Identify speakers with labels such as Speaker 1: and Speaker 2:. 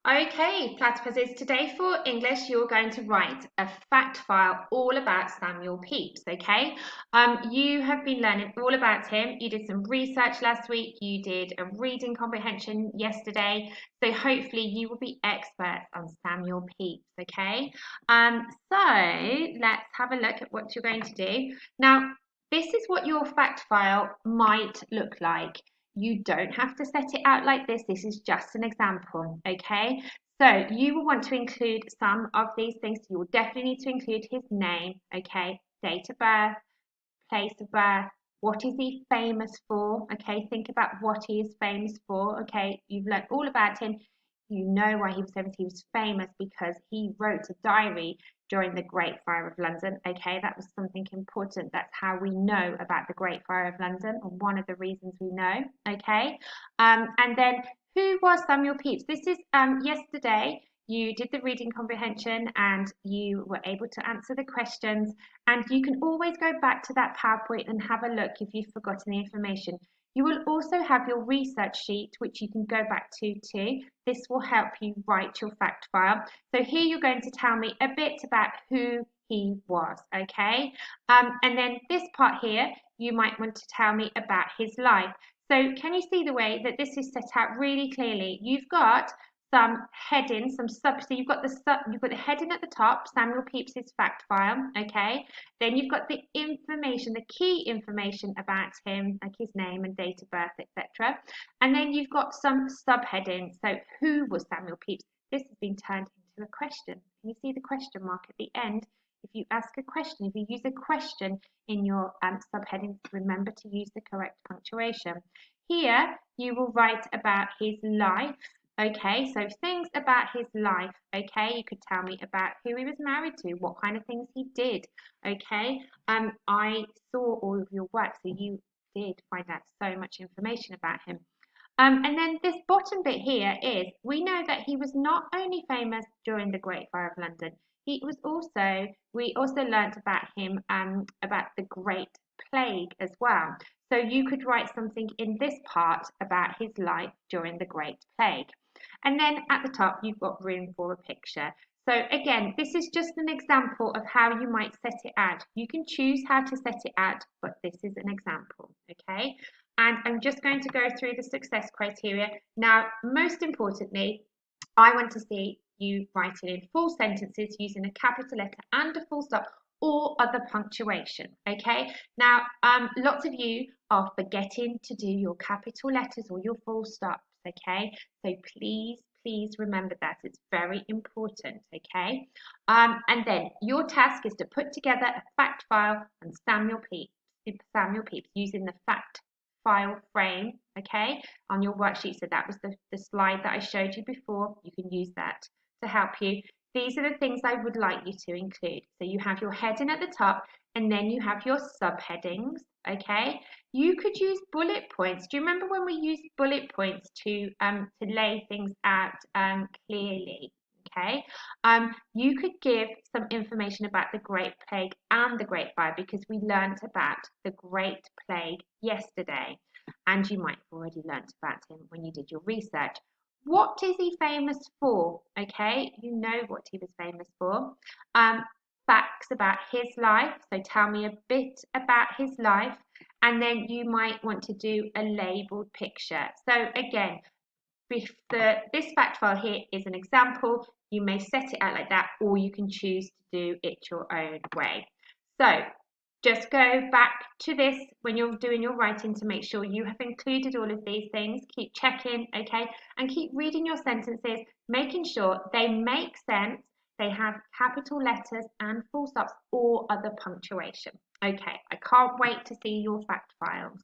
Speaker 1: Okay, platypuses, today for English, you're going to write a fact file all about Samuel Pepys, okay? You have been learning all about him. You did some research last week. You did a reading comprehension yesterday. So hopefully you will be experts on Samuel Pepys, okay? So let's have a look at what you're going to do. Now, this is what your fact file might look like. You don't have to set it out like this. This is just an example, okay? So you will want to include some of these things. You will definitely need to include his name, okay? Date of birth, place of birth, what is he famous for, okay? Think about what he is famous for, okay? You've learned all about him. You know why he was famous. He was famous because he wrote a diary during the Great Fire of London, okay? That was something important. That's how we know about the Great Fire of London, or one of the reasons we know, okay? And then who was Samuel Pepys? This is yesterday. You did the reading comprehension and you were able to answer the questions, and you can always go back to that PowerPoint and have a look if you've forgotten the information. You will also have your research sheet, which you can go back to too. This will help you write your fact file. So here you're going to tell me a bit about who he was, okay? And then this part here, you might want to tell me about his life. So can you see the way that this is set out really clearly? You've got some heading, so you've got the heading at the top, Samuel Pepys's fact file, okay? Then you've got the information, the key information about him, like his name and date of birth, etc. And then you've got some subheadings. So who was Samuel Pepys? This has been turned into a question. Can you see the question mark at the end? If you ask a question, if you use a question in your subheadings, remember to use the correct punctuation. Here, you will write about his life. Okay, so things about his life, okay? You could tell me about who he was married to, what kind of things he did, okay? I saw all of your work, so you did find out so much information about him. And then this bottom bit here is, we know that he was not only famous during the Great Fire of London, we also learnt about him, about the Great Plague as well. So you could write something in this part about his life during the Great Plague. And then at the top, you've got room for a picture. So again, this is just an example of how you might set it out. You can choose how to set it out, but this is an example, okay? And I'm just going to go through the success criteria. Now, most importantly, I want to see you writing in full sentences using a capital letter and a full stop or other punctuation, okay? Now, lots of you are forgetting to do your capital letters or your full stops, okay? So please remember that. It's very important, okay? And then your task is to put together a fact file on Samuel Pepys using the fact file frame, okay, on your worksheet. So that was the slide that I showed you before. You can use that to help you. These are the things I would like you to include. So you have your heading at the top, and then you have your subheadings, okay? You could use bullet points. Do you remember when we used bullet points to lay things out clearly? Okay, you could give some information about the Great Plague and the Great Fire, because we learnt about the Great Plague yesterday, and you might have already learnt about him when you did your research. What is he famous for? Okay, you know what he was famous for. Facts about his life, so tell me a bit about his life, and then you might want to do a labelled picture. So again, this fact file here is an example. You may set it out like that, or you can choose to do it your own way. So just go back to this when you're doing your writing to make sure you have included all of these things. Keep checking, okay? And keep reading your sentences, making sure they make sense, they have capital letters and full stops or other punctuation. Okay, I can't wait to see your fact files.